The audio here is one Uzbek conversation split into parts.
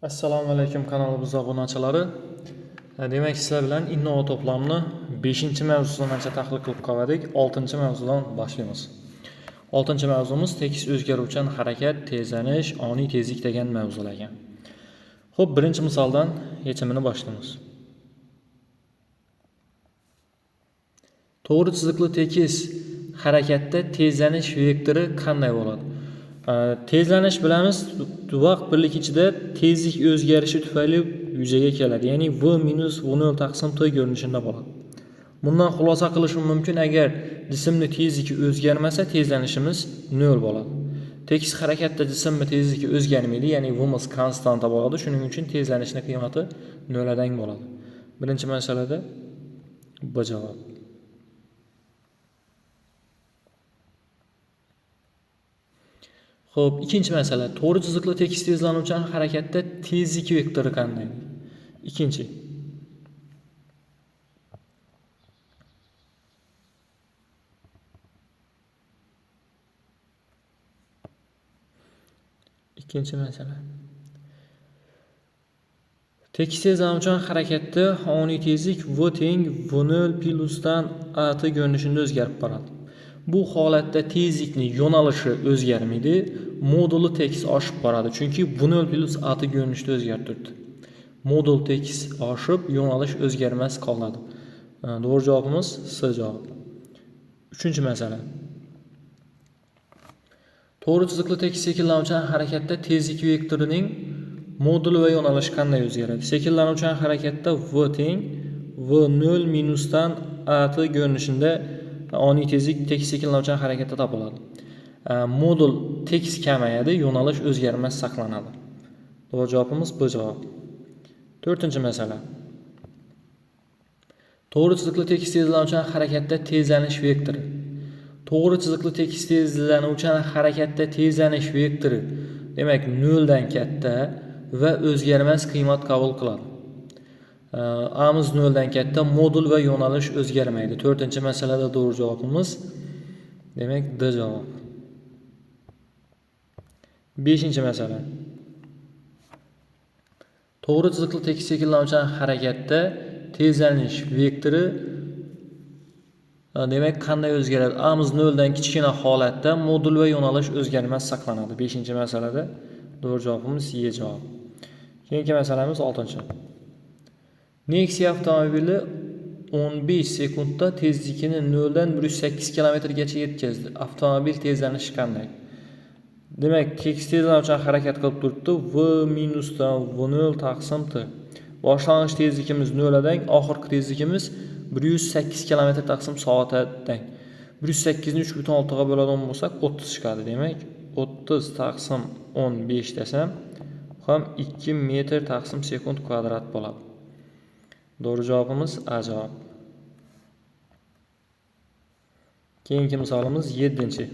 Assalomu alaykum kanalimiz obunachilari. Demak, sizlar bilan Innova to'plamni 5-mavzusidan ancha tahlil qilib qoldik. 6-mavzudan boshlaymiz. 6-mavzumuz tekis o'zgaruvchan harakat, tezlanish, oniy tezlik degan mavzular ekan. Xo'p, birinchi misoldan yechimini boshlaymiz. To'g'ri chiziqli tekis harakatda tezlanish vektori qanday bo'ladi? Tezlanish bilamiz, vaqt birligi ichida tezlik o'zgarishi tufayli yuzaga keladi. Ya'ni v minus v0 taqsim t ko'rinishida bo'ladi. Bundan xulosa qilishim mumkin, agar jismning tezligi o'zgarmasa, tezlanishimiz 0 bo'ladi. Tekis harakatda jismning tezligi o'zgarmaydi, ya'ni v-miz konstanta bo'ladi. Shuning uchun tezlanishning qiymati 0 dan bo'ladi. Birinchi masalada bu javob. Xo'p, ikkinchi masala. To'g'ri chiziqli tekis tezlanuvchan harakatda tezlik vektori qanday? Ikkinchi masala. Tekis tezlanuvchan harakatda oniy tezlik v teng v0 plusdan a t ko'rinishida o'zgarib boradi. Bu holatda tezlikning yo'nalishi o'zgarmaydi, moduli tekis oshib boradi. Chunki v0 plus a t ko'rinishida o'zgarib turibdi. Modul tekis oshib, yo'nalish o'zgarmas qoladi. To'g'ri javobimiz S javobi. Uchinchi masala. To'g'ri chiziqli tekis sekinlanuvchan harakatda tezlik vektorining moduli va yo'nalishi qanday o'zgaradi? Sekinlanuvchan harakatda v teng v0 minusdan a t ko'rinishida oniy tezlik tekis sekinlanuvchan harakatda topiladi. Modul tekis kamayadi, yo'nalish o'zgarmas saqlanadi. To'g'ri javobimiz bu javob. To'rtinchi masala. To'g'ri chiziqli tekis tezlanuvchan harakatda tezlanish vektori. To'g'ri chiziqli tekis tezlanuvchan harakatda tezlanish vektori, demak 0 dan katta va o'zgarmas qiymat qabul qiladi. A'miz 0 dan katta, modul va yo'nalish o'zgarmaydi. 4-masalada to'g'ri javobimiz demak D javob. 5-masala. To'g'ri chiziqli tekis sekinlanuvchan harakatda tezlanish vektori demak qanday o'zgaradi? A'miz 0 dan kichkina holatda modul va yo'nalish o'zgarmas saqlanadi. 5-masalada to'g'ri javobimiz Y javob. Keyingi masalamiz 6. Nexia avtomobili 15 sekundda tezligini 0 dan 108 km gacha yetkazdi. Avtomobil tezlanishi qanday? Demak, tekis tezlanuvchan harakat qilib turibdi. V minusdan v0 taqsim t. Boshlang'ich tezligimiz 0 dan, oxirgi tezligimiz 108 km taqsim soatdan. 108 ni 3.6 ga bo'ladigan bo'lsak 30 chiqadi. Demak, 30 taqsim 15 desam, ham 2 metr taqsim sekund kvadrat bo'ladi. To'g'ri javobimiz A javob. Keyingi misolimiz 7.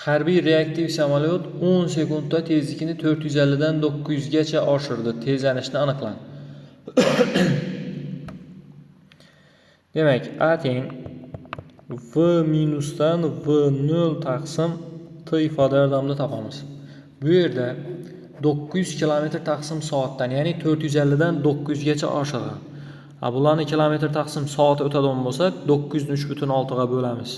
Harbiy reaktiv samolyot 10 sekundda tezlikni 450 dan 900 gacha oshirdi. Tezlanishni aniqlang. Demak, A teng v minusdan v0 taqsim t ifoda yordamida topamiz. Bu yerda 900 km taqsim soatdan, ya'ni 450 dan 900 gacha oshirgan. Bularni kilometr taqsim soat o'tadigan bo'lsak, 900 ni 3.6 ga bo'lamiz.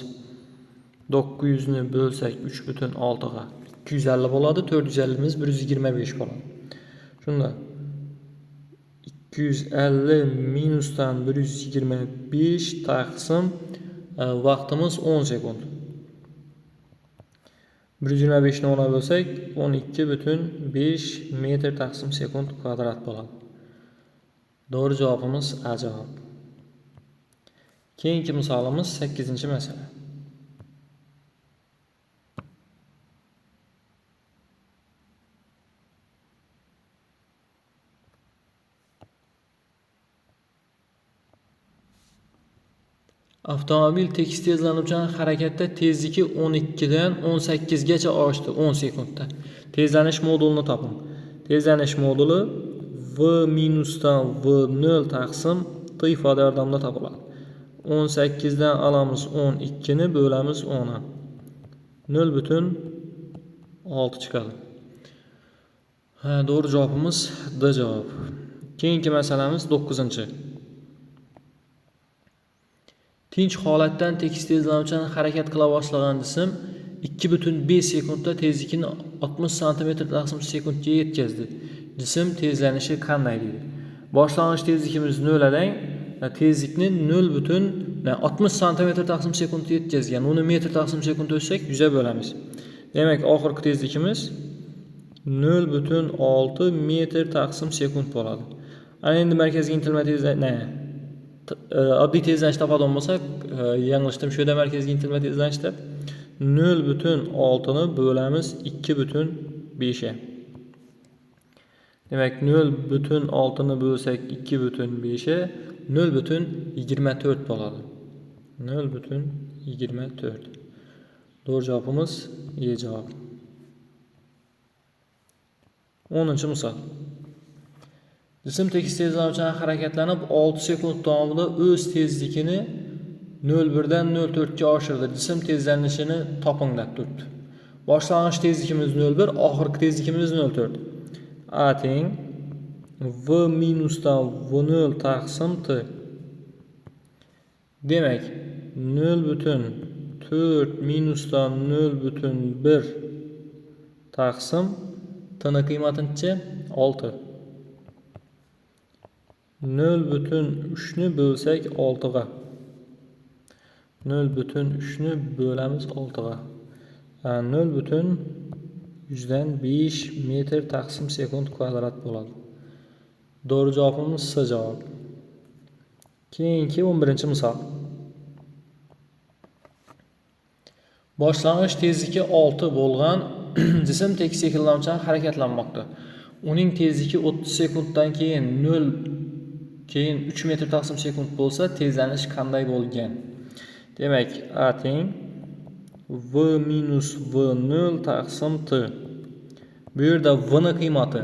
900 ni bo'lsak 3.6 ga 250 bo'ladi, 450 miz 125 bo'ladi. Shunda 250 minusdan 125 taqsim vaqtimiz 10 sekund. 125 ni 10 ga bo'lsak 12.5 metr taqsim sekund kvadrat bo'ladi. Doğru javobimiz A javob. Keyingi misolimiz 8-masala. Avtomobil tekis tezlanuvchan harakatda tezligi 12 dan 18 gacha oshdi 10 sekundda. Tezlanish modulini toping. Tezlanish moduli v minusdan v0 taqsim t ifoda yordamida topiladi. 18 dan alamiz 12 ni bo'lamiz 10 ga. 0.6 chiqadi. Ha, doğru cevabımız D cevap. Keyingi masalamiz 9-chi. Tinch holatdan tekis tezlanuvchan harakat qila boshlagan jism 2,5 sekundda tezlikni 60 cm/sekundga yetkazdi. Jism tezlanishi qanday deydi? Boshlang'ich tezligimiz 0 dan tezlikni 0,60 cm/sekundga yetkazgan. Uni metr/sekund o'lchsak 100 ga bo'lamiz. Demak, oxirgi tezligimiz 0,6 metr/sekund bo'ladi. Ana endi markazga intilma tezlanish oddiy tezlanish topadigan bo'lsak, yanglishdim. Shu yerda markazga intilma tezlanishda 0,6 ni bo'lamiz 2,5 ga. Demak, 0,6 ni bo'lsak 2,5 ga 0,24 bo'ladi. 0,24. Doğru cevabımız Y cevap. 10-chi misol. Jism tekis tezlanuvchan harakatlanib 6 sekund davomida o'z tezligini 0,1 dan 0,4 ga oshirdi. Jism tezlanishini toping deb turibdi. Boshlang'ich tezligimiz 0,1, oxirgi tezligimiz 0,4. A teng V minusdan V0 taqsim T. Demak, 0,4 minusdan 0,1 taqsim T'ni qiymatincha 6. 0,3 ni bo'lsak 6 ga. 0,3 ni bo'lamiz 6 ga. 0,105 metr/sekund kvadrat bo'ladi. Doğru cevabımız S cevap. Keyingi 11-chi misol. Boshlang'ich tezligi 6 bo'lgan jism tekis shakllanuvchan harakatlanmoqda. Uning tezligi 30 sekunddan keyin 3 metr/sekund bo'lsa, tezlanish qanday bo'lgan? Demak, A teng V minus V0 taqsim T. Bu yerda V ni qiymati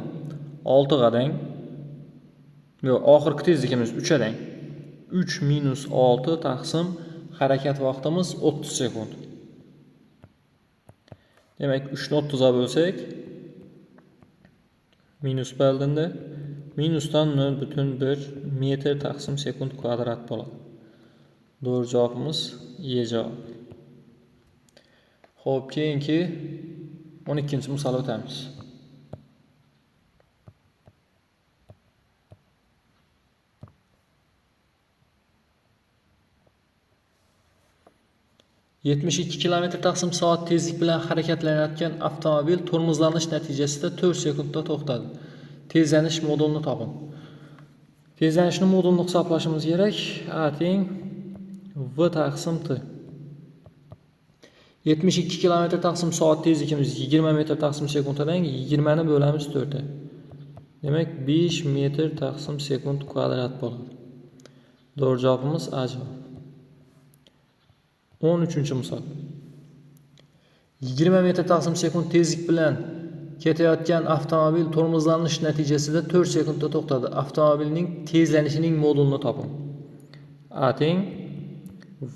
6 ga teng. Yo'q, oxirgi tezligimiz 3 ga teng. 3 minus 6 taqsim harakat vaqtimiz 30 sekund. Demak, 3 ni 30 ga bo'lsak minus bo'ldanda minusdan 0,1 metr/sekund kvadrat bo'ladi. Doğru cevabımız Y cevap. Xo'p, keyingi 12-chi misol o'tamiz. ...72 km/soat tezlik bilan harakatlanayotgan avtomobil tormozlanish natijasida 4 sekundda to'xtadi. Tezlanish modulini toping. Tezlanishni modulini hisoblashimiz kerak. A teng V taqsim T. 72 km/soat tezligimiz 20 metr/sekunddan 20 ni bo'lamiz 4 ga. Demak, 5 metr/sekund kvadrat bo'ladi. Doğru cevabımız A cevap. 13-chi misol. 20 metr/sekund tezlik bilan ketayotgan avtomobil tormozlanish natijasida 4 sekundda to'xtadi. Avtomobilning tezlanishining modulini toping. A teng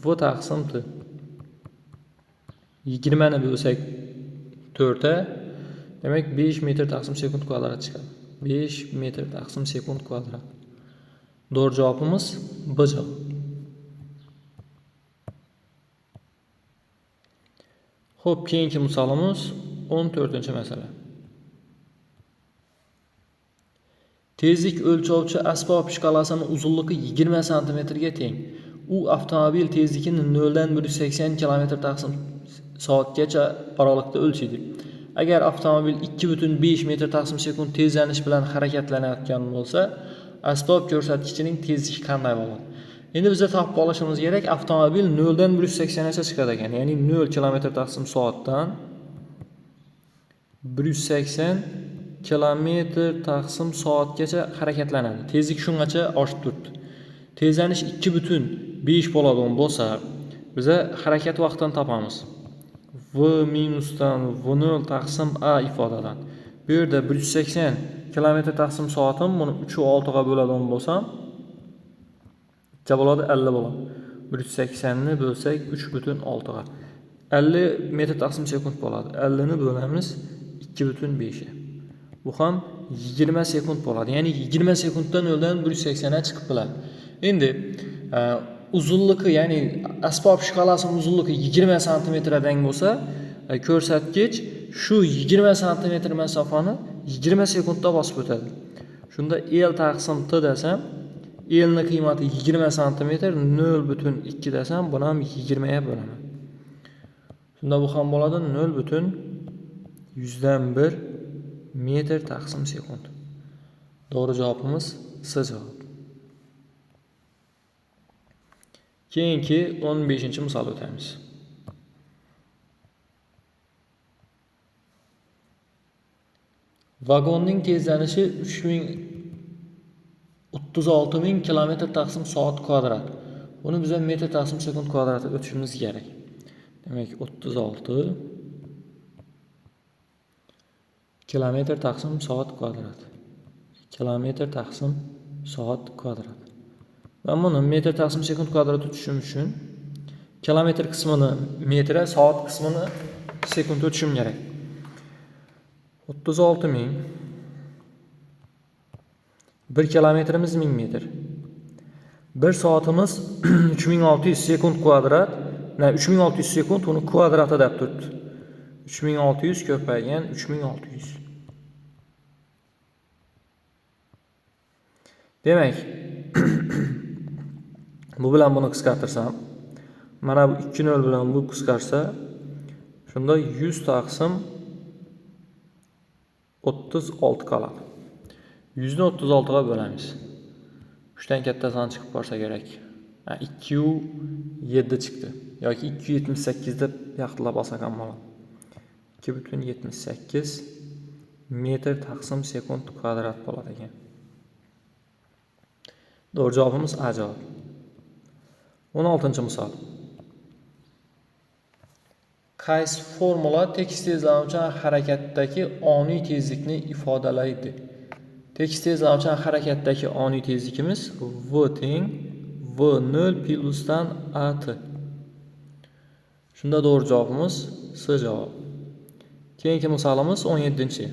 V taqsim T. 20 ni bo'lsak 4 ga, demak 5 metr/sekund kvadrat chiqadi. 5 metr/sekund kvadrat. Doğru cevabımız B cevap. Xo'p, keyingi misolimiz 14-chi masala. Tezlik o'lchovchi asbob shkalasining uzunligi 20 cm ga teng. U avtomobil tezligini 0 dan 180 km/soatgacha oralikda o'lchaydi. Agar avtomobil 2,5 metr/sekund tezlanish bilan harakatlanayotgan bo'lsa, asbob ko'rsatkichining tezligi qanday bo'ladi? Endi bizga topib olishimiz kerak, avtomobil 0 dan 180 gacha chiqadi ekan. Ya'ni 0 km/soatdan 180 km/soatgacha harakatlanadi. Tezlik shungacha oshib turibdi. Tezlanish 2,5 bo'ladigan bo'lsa, biza harakat vaqtini topamiz. V minusdan V0 taqsim A ifodadan. Bu yerda 180 km/soatim buni 3/6 ga bo'ladigan bo'lsam, necha bo'ladi? 50 bo'ladi. 180 ni bo'lsak 3,6 ga. 50 metr/sekund bo'ladi. 50 ni bo'lamiz 2,5 ga. Bu ham 20 sekund bo'ladi. Ya'ni 20 sekunddan 0dan 180 ga chiqib qoladi. Endi uzunligi, ya'ni asbob shkalasining uzunligi 20 santimetrdan bo'lsa, ko'rsatkich shu 20 santimetr masofani 20 sekundda bosib o'tadi. Shunda L taqsim T desam, L ning qiymati 20 santimetr, 0.2 desam, buni ham 20 ga bo'laman. Shunda bu ham bo'ladi 0.101 metr taqsim sekund. Doğru cevabımız S cevap. Keyinki 15-misol o'tamiz. Vagonning tezlanishi 36.000 kilometr taqsim soat kvadrat. Buni biz metr taqsim sekund kvadratga o'tishimiz kerak. Demak 36 kilometr taqsim soat kvadrat. Kilometr taqsim soat kvadrat. Ben bunu metr taqsim sekund kvadrat tutishim uchun kilometr qismini metra, soat qismini sekund tutishim kerak. 36.000 1 kilometrimiz 1000 metr. 1 soatimiz 3600 sekund kvadrat. 3600 sekund uni kvadratida deb turibdi. 3600 ko'paygan 3600. Demak, bu bilan buni qisqartirsam, mana bu 2 0 bilan bu qisqarsa, shunda 100 taqsim 36 qoladi. 100 ni 36 ga bo'lamiz. 3 dan katta son chiqib qolsa kerak. 2.7 chiqdi yoki 2.78 deb yaxshilab olsak ham bo'ladi. 2.78 metr taqsim sekund kvadrat bo'ladi ekan. Doğru cevabımız A cevap. 16-misol. Qaysi formula tekis tezlanuvchan harakatdagi oniy tezlikni ifodalaydi? Tekis tezlanuvchan harakatdagi oniy tezligimiz v teng v0 plusdan at. Shunda doğru cevabımız S cevap. Keyingi misolimiz 17-chi.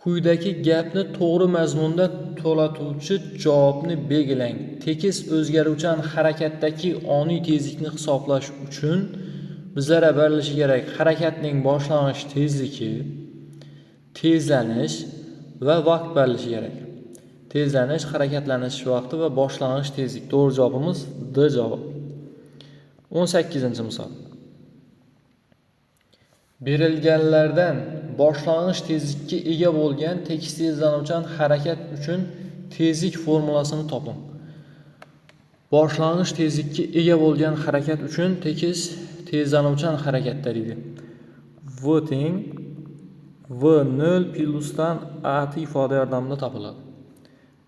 Quyidagi gapni to'g'ri mazmunda to'latuvchi javobni belgilang. Tekis o'zgaruvchan harakatdagi oniy tezlikni hisoblash uchun bizlarga berilishi kerak harakatning boshlang'ich tezligi, tezlanish va vaqt berilishi kerak. Tezlanish, harakatlanish vaqti va boshlang'ich tezlik. To'g'ri javobimiz D javob. 18-misol. Berilganlardan boshlang'ich tezlikka ega bo'lgan tekis tezlanuvchan harakat uchun tezlik formulasini toping. Boshlang'ich tezlikka ega bo'lgan harakat uchun tekis tezlanuvchan harakatlar edi. V teng v0 plusdan at ifoda yordamida topiladi.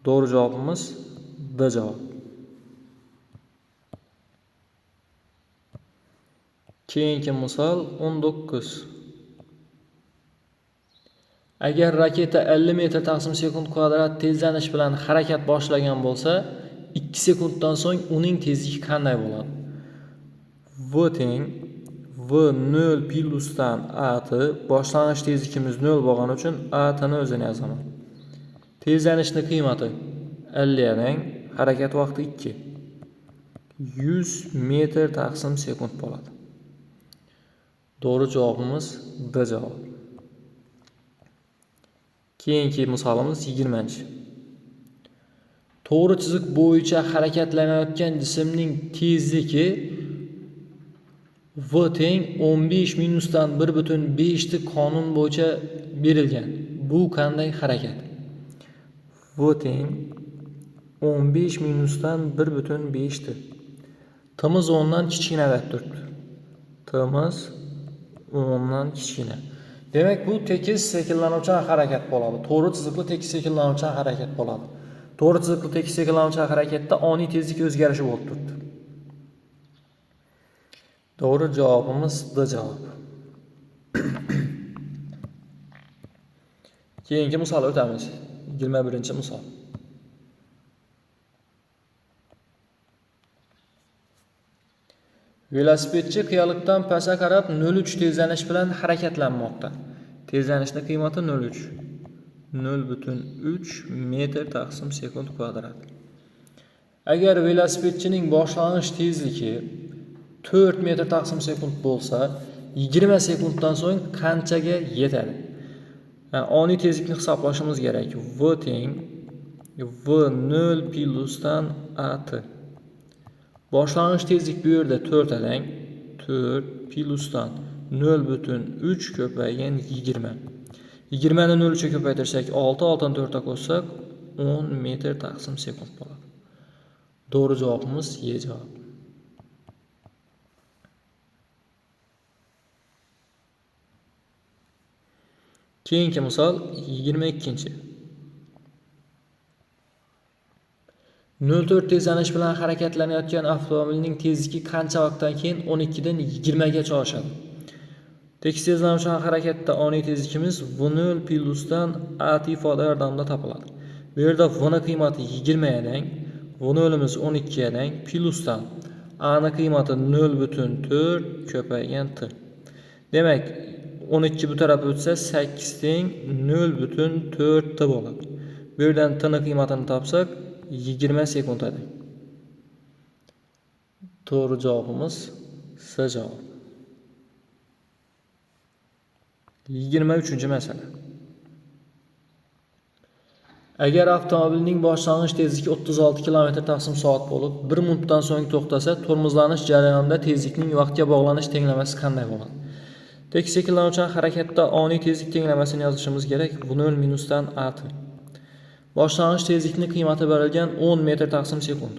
Doğru cevabimiz D cevap. Keyingi misol 19. Agar raketa 50 metr taqsim sekund kvadrat tezlanish bilan harakat boshlagan bo'lsa, 2 sekunddan so'ng uning tezligi qanday bo'ladi? V teng v0 plusdan at, boshlang'ich tezligimiz 0 bo'lgani uchun at ni o'zini yozaman. Tezlanishning qiymati 50 dan, harakat vaqti 2. 100 metr taqsim sekund bo'ladi. Doğru cevabımız D cevap. Keyingi misolimiz 20. To'g'ri chiziq bo'yicha harakatlanayotgan jismning tezligi v teng 15 minusdan 1.5 ti qonun bo'yicha berilgan. Bu qanday harakat? V teng 15 minusdan 1.5 ti. Timiz 10 dan kichkina deb turibdi. Timiz 10 dan kichkina. Demak, bu tekis sekinlanuvchan harakat bo'ladi. To'g'ri chiziqli tekis sekinlanuvchan harakat bo'ladi. To'g'ri chiziqli tekis sekinlanuvchan harakatda oniy tezlik o'zgarishi bo'lib turibdi. Doğru cevabımız D cevap. Keyingi misol o'tamiz. 21-misol. Velosipedchi qiyalıqdan pastga qarab 0,3 tezlanish bilan harakatlanmoqda. Tezlanishning qiymati 0,3. 0,3 metr taqsim sekund kvadrat. Agar velosipedchining boshlang'ich tezligi 4 metr taqsim sekund bo'lsa, 20 sekunddan so'ng qanchaga yetadi? Oniy tezlikni hisoblashimiz kerak. V teng V0 plyusdan AT. Boshlang'ich tezlik bu yerda 4 adang. 4 plyusdan 0,3 ko'paygan 20. 20 ni 0,3 ga ko'paytirsak 6, 6 ni 4 ga qo'shsak 10 metr taqsim sekund bo'ladi. Doğru cevabımız Y cevabı. Keyingi misol 22. 0,4 tezlanish bilan harakatlanayotgan avtomobilning tezligi qancha vaqtdan keyin 12 dan 20 gacha oshadi? Tekis tezlanuvchi harakatda oniy tezligimiz V0 plyusdan AT ifoda yordamida topiladi. Bu yerda V ning qiymati 20 adang, V0'imiz 12 adang, plyusdan A ning qiymati 0,4 ko'paygan T. Demak, 12 bu tarafga o'tsa 8 teng 0,4 T bo'ladi. Bu yerdan T ning qiymatini topsak 20 sekund adang. Doğru cevabımız S cevabı. 23. mesele. Agar avtomobilning boshlang'ich tezligi 36 km/s bo'lib, 1 minutdan so'ng to'xtasa, tormozlanish jarayonida tezlikning vaqtga bog'lanish tenglamasi qanday bo'ladi? Tekis shakllanuvchi harakatda oniy tezlik tenglamasini yozishimiz kerak. V0 minusdan AT. Boshlang'ich tezlikning qiymati berilgan 10 metr taqsim sekund.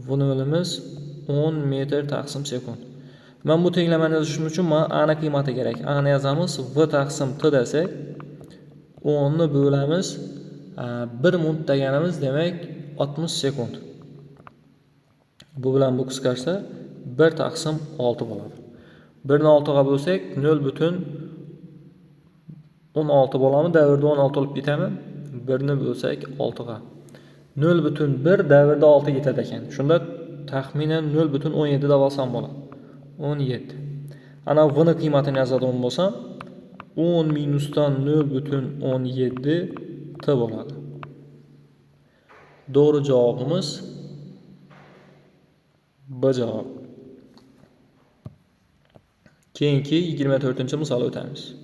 V0'imiz 10 metr taqsim sekund. Men bu tenglamani yozishim uchun men A ning qiymati kerak. A ni yozamiz. V taqsim T desak, 10 ni bo'lamiz 1 minut deganimiz demak 60 sekund. Bu bilan bu qisqarsa 1 taqsim 6 bo'ladi. 1 ni 6 ga bo'lsak 0,16 bo'ladi. Davrda 16 olib ketami? 1 ni bo'lsak 6 ga. 0,1 davrda 6 ketadi ekan. Shunda taxminan 0,17 deb olsam bo'ladi. 17. Ana V ning qiymatini yozadigan bo'lsam 10 minusdan 0,17 T bo'ladi. Doğru cevabımız B cevabı. Keyingi 24. misol o'tamiz.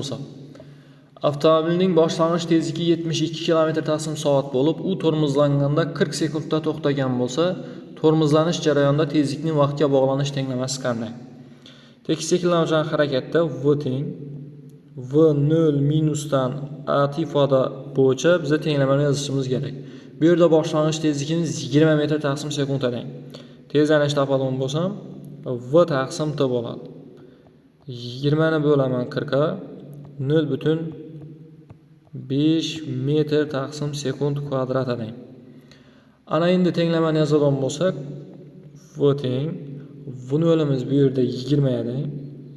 misol. Avtomobilning boshlang'ich tezligi 72 km/s bo'lib, u tormozlanganda 40 sekundda to'xtagan bo'lsa, tormozlanish jarayonida tezlikning vaqtga bog'lanish tenglamasi qanday? Tekis shakllanuvchi harakatda V teng V0 minusdan AT ifoda bo'yicha biz tenglamani yozishimiz kerak. Bu yerda boshlang'ich tezligimiz 20 metr taqsim sekund adang. Tezlanish topadigan bo'lsam, V taqsim T bo'ladi. 20 ni bo'laman 40 ga 0,5 metr taqsim sekund kvadrat adang. Ana endi tenglamani yozadigan bo'lsak, V teng V0'imiz bu yerda 20 adang.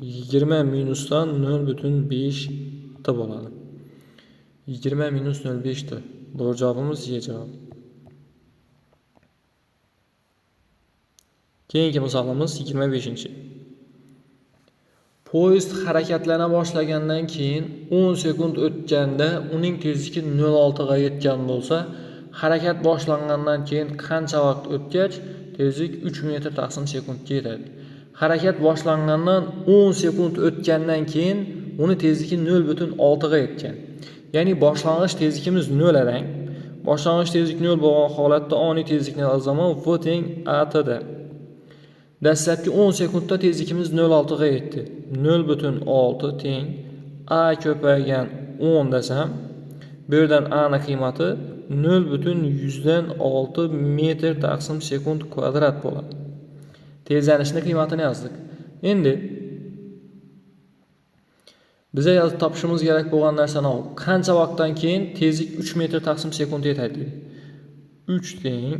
20 minusdan 0,5 T bo'ladi. 20 minus 0,5 T. Doğru cevabımız Y cevabı. Keyingi misolimiz 25. Poyezd harakatlana boshlagandan keyin 10 sekund o'tganda uning tezligi 0,6 ga yetgan bo'lsa, harakat boshlangandan keyin qancha vaqt o'tgach tezlik 3 metr taqsim sekundga yetadi? Harakat boshlangandan 10 sekund o'tgandan keyin uni tezligi 0,6 ga yetgan. Ya'ni boshlang'ich tezligimiz 0 adang. Boshlang'ich tezlik 0 bo'lgan holatda oniy tezlikni yozaman V teng AT da. Dastlabki 10 sekundda tezligimiz 0,6 ga yetdi. 0,6 teng A ko'paygan 10 desam, bu yerdan A ning qiymati 0,106 metr taqsim sekund kvadrat bo'ladi. Tezlanishning qiymatini yozdik. Endi bize yozib topishimiz kerak bo'lgan narsa nima? Qancha vaqtdan keyin tezlik 3 metr taqsim sekund yetadi? 3 teng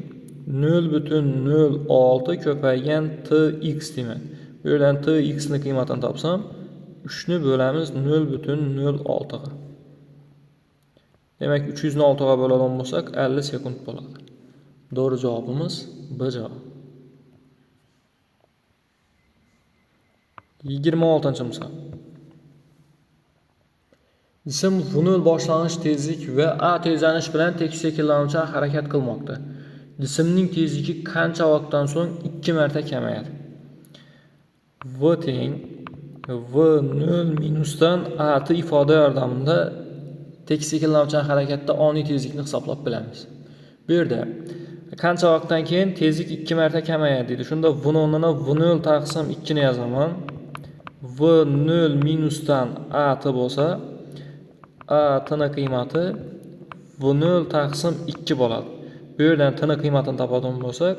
0,06 ko'paygan Tx deyman. Bu yerdan t x ni qiymatini topsam 3 ni bölamiz 0,06 ga. Demek 300 ni 6 ga böladigan bo'lsak 50 sekund bo'ladi. Doğru cevabımız B cevabı. 26. misal. Cisim v0 boshlang'ich tezlik va a tezlanish bilan tekis shakllanuvchan harakat qilmoqda. Cisimning tezligi qancha vaqtdan so'ng 2 marta kamayadi? V teng v0 minusdan a ifoda yordamida tekis shakllanuvchan harakatda oniy tezlikni hisoblab bilamiz. Bu yerda qancha vaqtdan keyin tezlik 2 marta kamayadi deydi. Shunda v0 ni v0 taqsim 2 ni yozaman. v0 minusdan a bo'lsa, a tini qiymati v0 taqsim 2 bo'ladi. Bu yerdan tini qiymatini topadigan bo'lsak,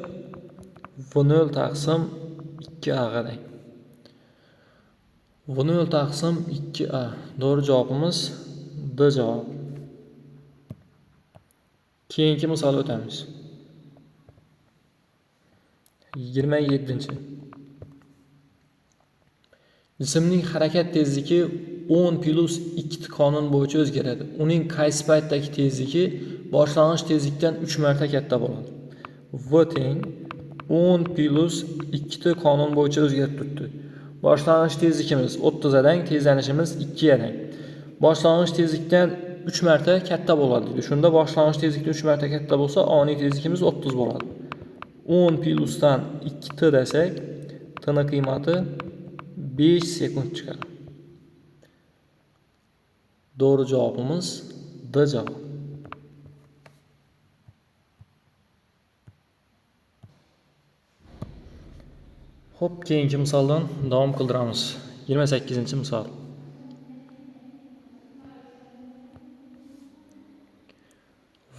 v0 taqsim 2a ga teng. v0 taqsim 2a. Doğru cevabımız D cevabı. Keyingi misol o'tamiz. 27. Cisimning harakat tezligi 10 plus 2 qonun bo'yicha o'zgaradi. Uning qaysi paytdagi tezligi boshlang'ich tezlikdan 3 marta katta bo'ladi? V teng 10 plus 2 qonun bo'yicha o'zgarib turibdi. Boshlang'ich tezligimiz 30 ga teng, tezlanishimiz 2 ga teng. Boshlang'ich tezlikdan 3 marta katta bo'ladi deydi. Shunda boshlang'ich tezlikdan 3 marta katta bo'lsa, oniy tezligimiz 30 bo'ladi. 10 plusdan 2t desak, t'ning qiymati 5 sekund çıkar. Doğru cevabımız D cevabı. Hop, keyingi misoldan davom qildiramiz. 28. misol.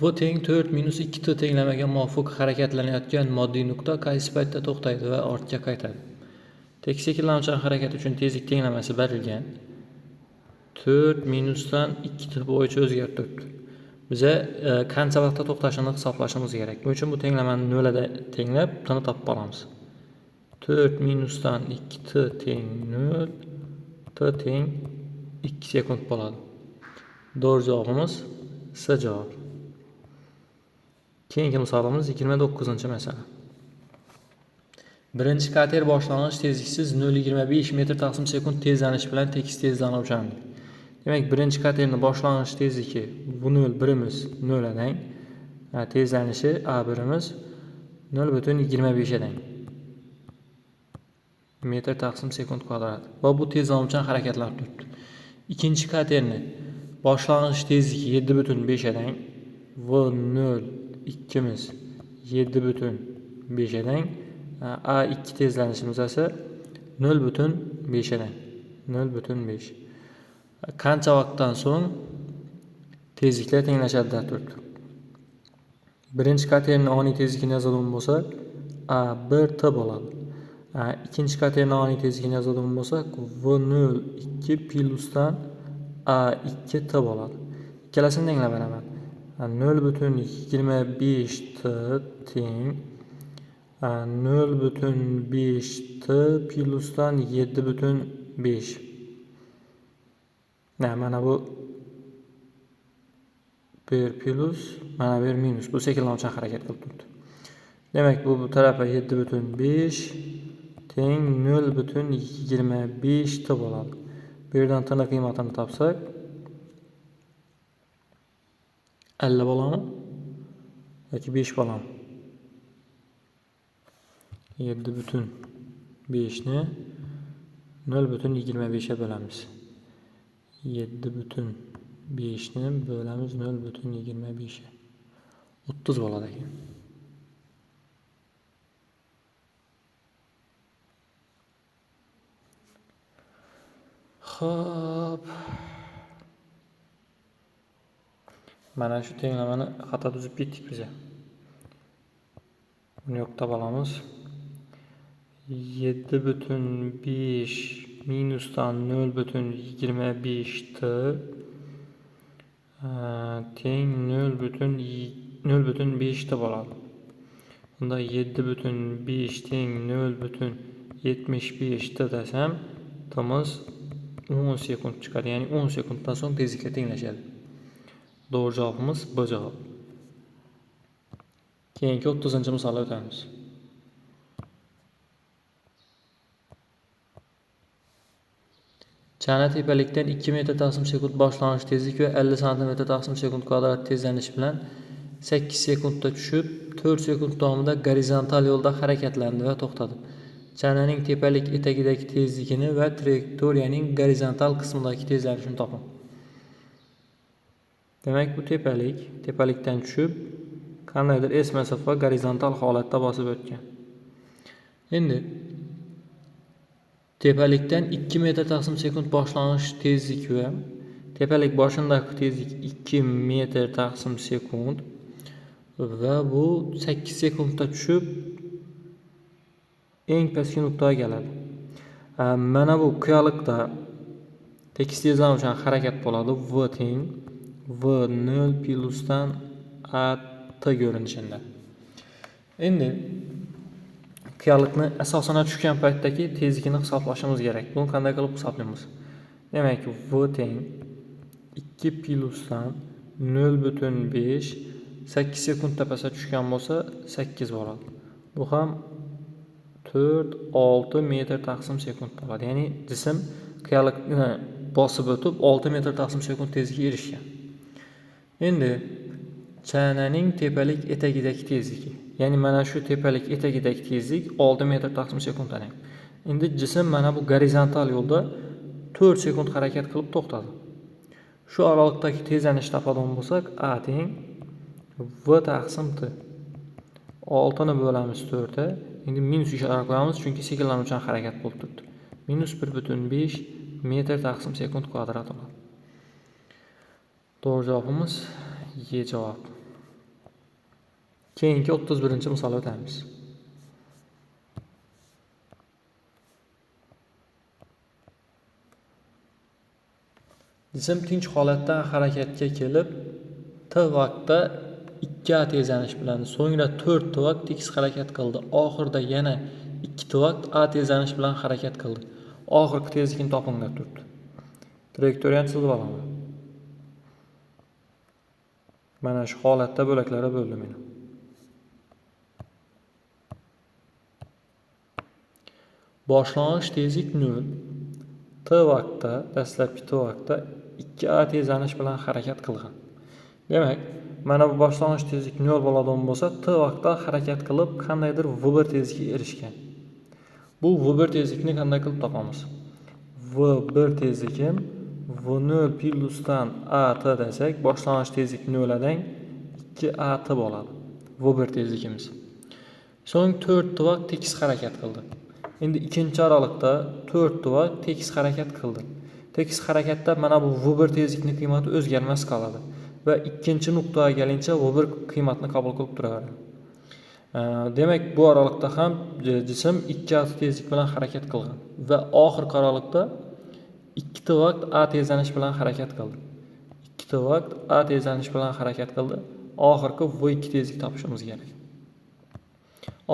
V teng 4 minus 2t tenglamaga muvofiq harakatlanayotgan moddiy nuqta qaysi paytda to'xtaydi va ortga qaytadi? Tekis shakllanuvchan harakat uchun tezlik tenglamasi berilgan. 4 minusdan 2t bo'yicha o'zgarib turibdi. Bize qancha vaqtda to'xtashini hisoblashimiz kerak. Buning uchun bu tenglamani 0 da tenglab, t'ni topib olamiz. 4 minusdan 2t teng 0, t teng 2 sekund bo'ladi. Doğru cevabımız S cevabı. Keyingi misolimiz 29. masala. Birinchi kater boshlang'ich tezliksiz 0,25 metr taqsim sekund tezlanish bilan tekis tezlanuvchan. Demak, birinchi katerning boshlang'ich tezligi v0 birimiz 0 ga teng. Tezlanishi a birimiz 0,25 ga teng. Metr taqsim sekund kvadrat. Va bu tezlanuvchan harakatlanib turibdi. Ikkinchi katerning boshlang'ich tezligi 7,5 ga teng. v0 ikkimiz 7,5 ga teng. A2 tezlanishimiz esa 0,5 ga teng. 0,5. Qancha vaqtdan so'ng tezliklar tenglashadi deb turibdi. Birinchi katerning oniy tezligini yozadigan bo'lsak, A1t bo'ladi. Ikkinchi katerning oniy tezligini yozadigan bo'lsak, v0 2 plusdan A2t bo'ladi. Ikkalasini tenglab beraman. 0,25t teng 0,5t plusdan 7,5. Mana bu bir plus, mana bir minus. Bu shakllanuvchan harakat qilib turibdi. Demak, bu tarafa 7,5 teng 0,25t bo'ladi. Bu yerdan t'ning qiymatini topsak 50 bo'ladimi yoki 5 bo'ladimi? 7,5 ni 0,25 ga bölamiz. 7,5 ni bölamiz 0,25 ga. 30 bo'ladi ekan. Xo'p. Mana shu tenglamani xato tuzib ketdik biz. Buni yo'qtab olamiz. 7,5 minusdan 0,25t teng 0,5t bo'ladi. Bunda 7,5 teng 75 t desem timiz 10 sekund chiqadi. Ya'ni 10 sekunddan so'ng tezlikka tenglashadi. Doğru cavabımız B cavab. Keyingi 30-misolga o'tamiz. Chana tepalikdan 2 metr taqsim sekund boshlang'ich tezlik va 50 cm taqsim sekund kvadrat tezlanish bilan 8 sekundda tushib, 4 sekund davomida gorizontal yo'lda harakatlandi va to'xtadi. Chananing tepalik etagidagi tezligini va trayektoriyaning gorizontal qismidagi tezlanishini toping. Demak, bu tepalikdan tushib, qandaydir s masofa gorizontal holatda bosib o'tgan. Endi tepalikdan 2 metr taqsim sekund boshlang'ich tezlik va tepalik boshidagi tezlik 2 metr taqsim sekund va bu 8 sekundda tushib eng pastki nuqtaga keladi. Mana bu qiyoqlikda tekis tezlanuvchan harakat bo'ladi. V teng V0 plyusdan A T ko'rinishida. Endi qiyoqlikni asosini tushgan paytdagi tezlikni hisoblashimiz kerak. Buni qanday qilib hisoblaymiz? Demak, V teng 2 plyusdan 0.5 8 sekundda pastga tushgan bo'lsa 8 bo'ladi. Bu ham 4-6 metr taqsim sekund bo'ladi. Ya'ni jism qiyoqlikni bosib o'tib 6 metr taqsim sekund tezlikka erishgan. Endi chananing tepalik etagidagi tezligi, ya'ni mana shu tepalik etagidagi tezlik 6 metr taqsim sekund dedik. Endi jism mana bu gorizontal yo'lda 4 sekund harakat qilib to'xtadi. Shu oralikdagi tezlanishni topadigan bo'lsak, A teng V taqsim T. 6 ni bo'lamiz 4 ga. Endi minus ishora qo'yamiz, chunki sekinlanuvchan harakat bo'lib turibdi. Minus 1.5 metr taqsim sekund kvadrat bo'ladi. Doğru cevabımız Y cevap. Keyingi 31-misolga o'tamiz. Jism tinch holatda harakatga kelib, t vaqtda 2 a tezlanish bilan, so'ngra 4 t vaqt tekis harakat qildi. Oxirida yana 2 t vaqt a tezlanish bilan harakat qildi. Oxirgi tezlikni toping deb turibdi. Trayektoriyani chizib olaman. Mana shu holatda bo'laklarga bo'ldim men. Boshlang'ich tezlik 0. T vaqtda, dastlabki t vaqtda 2a tezlanish bilan harakat qilgan. Demak, mana bu boshlang'ich tezlik 0 bo'ladigan bo'lsa, t vaqtda harakat qilib qandaydir v1 tezlikka erishgan. Bu v1 tezlikni qanday qilib topamiz? v1 tezlikim v0 plyusdan at desak, boshlang'ich tezlik 0 dan 2at bo'ladi. v1 tezlikimiz. So'ng 4 t vaqt tekis harakat qildi. Endi ikkinchi aralıkta 4 t vaqt tekis harakat qildi. Tekis harakatda mana bu v1 tezlikning qiymati o'zgarmas qoladi va ikkinchi nuqtaga kelincha v1 qiymatni qabul qilib turaveradi. Demak, bu aralıkta ham jism 2at tezlik bilan harakat qilgan va oxirgi aralıkda 2 t vaqt a tezlanish bilan harakat qildi. 2 t vaqt a tezlanish bilan harakat qildi. Oxirgi v2 tezlik topishimiz kerak.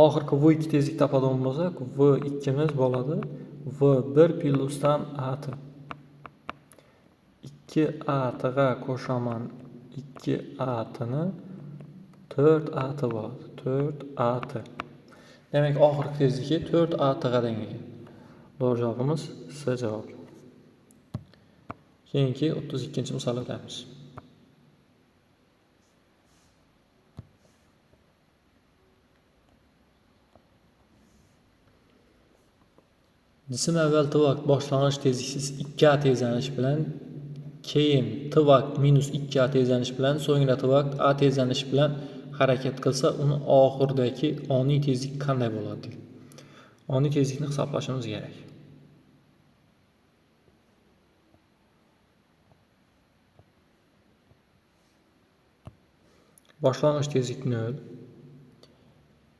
Oxirgi v2 tezlik topadigan bo'lsak, v2 miz bo'ladi v1 plyusdan at. 2at ga qo'shaman 2at ni 4at bo'ladi. 4at. Demak, oxirgi tezligi 4at ga teng ekan. Doğru cavabımız S cevap. Keyingi 32-misolga o'tamiz. Jism avval t vaqt boshlang'ich tezliksiz 2a tezlanish bilan, keyin t vaqt minus 2a tezlanish bilan, so'ngra t vaqt a tezlanish bilan harakat qilsa, uni oxirdagi oniy tezlik qanday bo'ladi? Oniy tezlikni hisoblashimiz kerak. Boshlang'ich tezlik 0.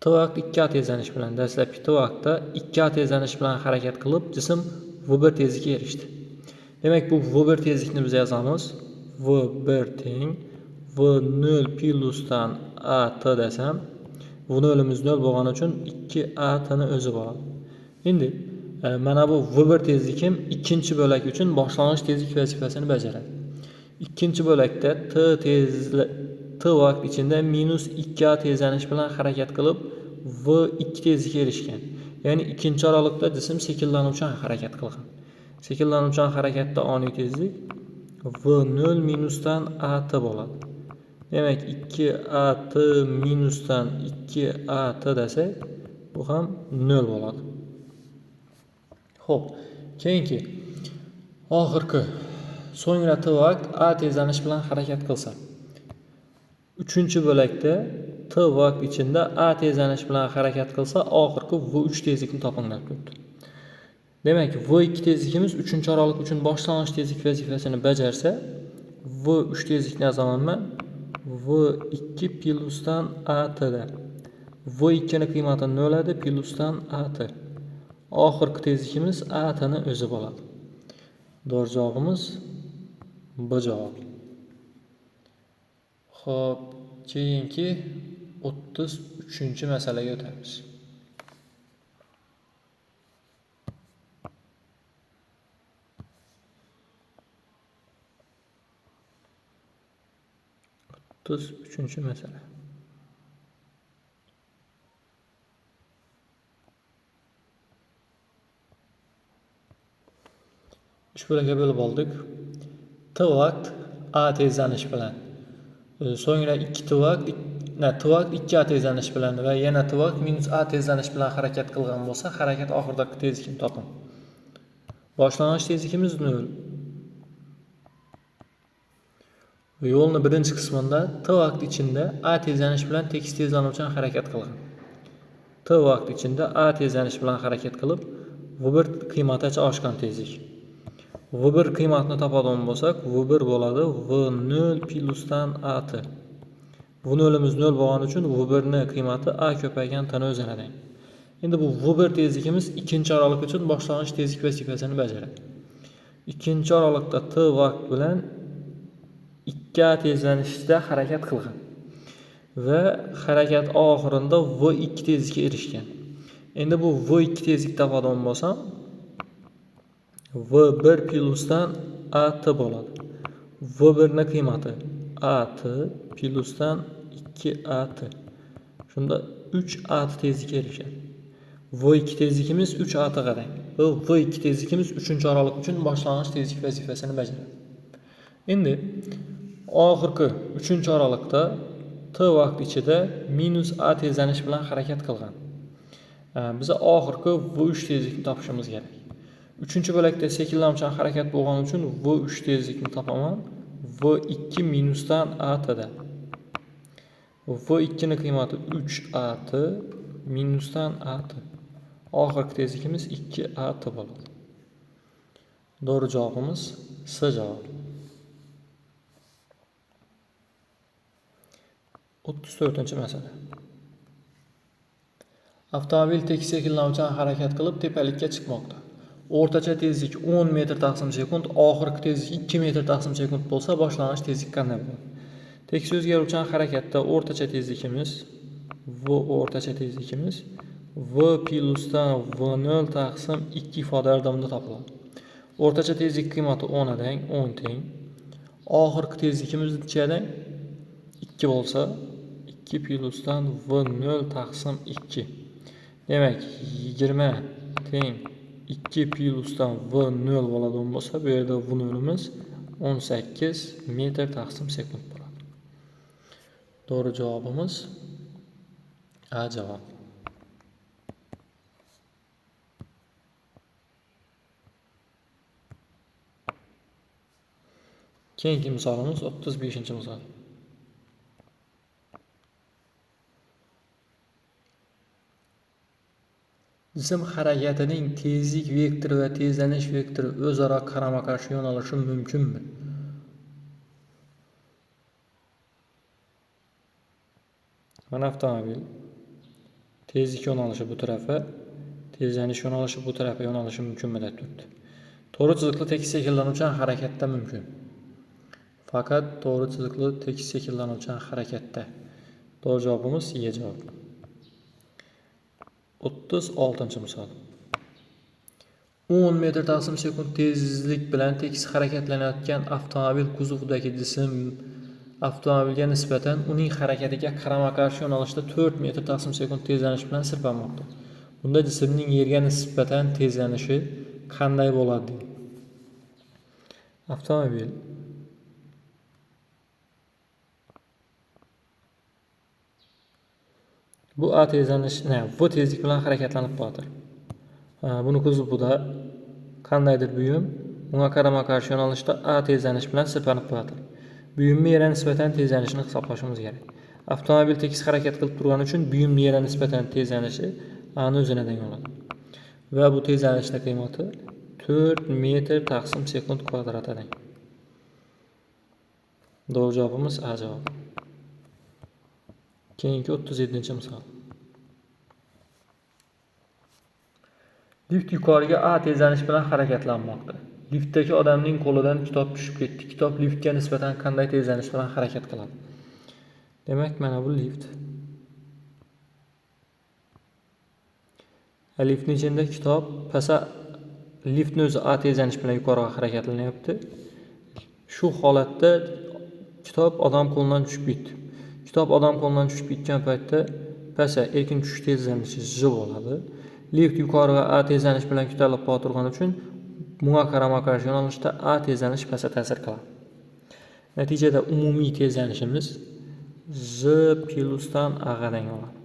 T vaqt 2a tezlanish bilan, dastlabki t vaqtda 2a tezlanish bilan harakat qilib, jism v1 tezlikka erishdi. Demak, bu v1 tezlikni biz yozamiz. v1 teng v0 plyusdan at desam, v0'imiz 0 bo'lgani uchun 2at ni o'zi bo'ladi. Endi mana bu v1 tezlikim ikkinchi bo'lak uchun boshlang'ich tezlik vazifasini bajaradi. Ikkinchi bo'lakda t vaqt ichida -2a tezlanish bilan harakat qilib v2 tezlikka erishgan. Ya'ni ikkinchi oralikda jism sekinlanuvchan harakat qilgan. Sekinlanuvchan harakatda oniy tezlik v0 minusdan at bo'ladi. Demak 2at minusdan 2at desak, bu ham 0 bo'ladi. Xo'p, keyingi oxirgi so'ngra t vaqt a tezlanish bilan harakat qilsa, uchinchi bo'lakda t vaqt ichida a tezlanish bilan harakat qilsa, oxirgi v3 tezlikni topinglar turibdi. Demak, v2 tezligimiz uchinchi oraliq uchun boshlang'ich tezlik vazifasini bajarsa, v3 tezlikni yozaman. v2 plusdan at da. v2 ni qiymati 0 edi, plusdan at. Oxirgi tezlikimiz at ni o'zi bo'ladi. Doğru javobimiz B javob. Xo'p, keyingi 33-masalaga o'tamiz. Üçüncü mesele. Üç bölege bölüp aldık. T vaqt a tezlanish bilan. So'ngra 2 t vaqt, t vaqt 2a tezlanish bilan va yana t vaqt minus a tezlanish bilan harakat qilgan bo'lsa, harakat oxiridagi tezlikni toping. Boshlang'ich tezlikimiz 0. Yo'lning birinchi qismida t vaqt ichida a tezlanish bilan tekis tezlanuvchan harakat qilgan. T vaqt ichida a tezlanish bilan harakat qilib, v1 qiymaticha oshgan tezlik. v1 qiymatini topadigan bo'lsak, v1 bo'ladi v0 plusdan at. v0'imiz 0 bo'lgani uchun v1 ni qiymati a ko'paygan t ni o'zini teng. Endi bu v1 tezligimiz ikkinchi oraliq uchun boshlang'ich tezlik vazifasini bajaradi. Ikkinchi oralikda t vaqt bilan 2a tezlanishda harakat qilgan va harakat oxirida v2 tezlikka erishgan. Endi bu v2 tezlik topadigan bo'lsam, v1 plusdan at bo'ladi. v1 ni qiymati at plusdan 2at. Shunda 3at tezlikka erishadi. v2 tezlikimiz 3atga teng. Bu v2 tezlikimiz 3-oraliq uchun boshlang'ich tezlik vazifasini bajaradi. Endi oxirgi 3-oraliqda t vaqt ichida minus a tezlanish bilan harakat qilgan. Biz oxirgi v3 tezlikni topishimiz kerak. 3-bo'lakda sekinlanuvchan harakat bo'lgani uchun v3 tezlikni topaman. v2 minusdan at da. v2 ni qiymati 3at minusdan at. Oxirgi tezlikimiz 2at bo'ladi. Doğru javobimiz S javob. 34-masala. Avtomobil tekis sekinlanuvchan harakat qilib tepalikka chiqmoqda. O'rtacha tezlik 10 metr taqsim sekund, oxirgi tezlik 2 metr taqsim sekund bo'lsa, boshlang'ich tezlik qanday bo'ladi? Tekis o'zgaruvchan harakatda o'rtacha tezlikimiz v plusdan v0 taqsim 2 ifoda yordamida topiladi. O'rtacha tezlik qiymati 10 teng, 10 teng. Oxirgi tezlikimiz nechadan? 2 bo'lsa, 2 plusdan v0 taqsim 2. Demak, 20 teng 2 plusdan v0 bo'ladigan bo'lsa, bu yerda v0'imiz 18 metr taqsim sekund bo'ladi. Doğru javobimiz A javob. Keyingi misolimiz 35-misol. Jism harakatining tezlik vektori va tezlanish vektori o'zaro qarama-qarshi yo'nalishi mumkinmi? Mana avtomobil tezlik yo'nalishi bu tarafa, tezlanish yo'nalishi bu tarafa yo'nalishi mumkinmi deb turibdi. To'g'ri chiziqli tekis sekinlanuvchan harakatda mumkin. Faqat to'g'ri chiziqli tekis sekinlanuvchan harakatda. Doğru javobimiz Y javob. 36-misol. 10 metr taqsim sekund tezlik bilan tekis harakatlanayotgan avtomobil kuzovidagi jism avtomobilga nisbatan uning harakatiga qarama-qarshi yo'nalishda 4 metr taqsim sekund tezlanish bilan sirpanmoqda. Bunda jismning yerga nisbatan tezlanishi qanday bo'ladi? Avtomobil bu a tezlanish, bu tezlik bilan harakatlanib qo'yadir. Buni kuzovida qandaydir buyum bunga qarama-qarshi yo'nalishda a tezlanish bilan sirpanib qo'yadir. Buyumning yerga nisbatan tezlanishini hisoblashimiz kerak. Avtomobil tekis harakat qilib turgani uchun buyumning yerga nisbatan tezlanishi a ni o'zini degan bo'ladi. Va bu tezlanishning qiymati 4 metr taqsim sekund kvadratidan. Doğru cevabımız A cevabı. Keyingi 37-misol. Lift yuqoriga A tezlanish bilan harakatlanmoqda. Liftdagi odamning qo'lidan kitob tushib ketdi. Kitob liftga nisbatan qanday tezlanish bilan harakat qiladi? Demak, mana bu lift. Liftning ichida kitob, pasa liftning o'zi A tezlanish bilan yuqoriga harakatlanyapti. Shu holatda kitob odam qo'lidan tushib ketdi. Kitob odam qo'lidan tushib ketgan paytda pasa erkin tushish tezlanishi z bo'ladi. Lift yuqoriga A tezlanish bilan ko'tarilib turgani uchun bunga qarama-qarshi yo'nalishda A tezlanish pasa ta'sir qiladi. Natijada umumiy tezlanishimiz z plyusdan A ga teng bo'ladi.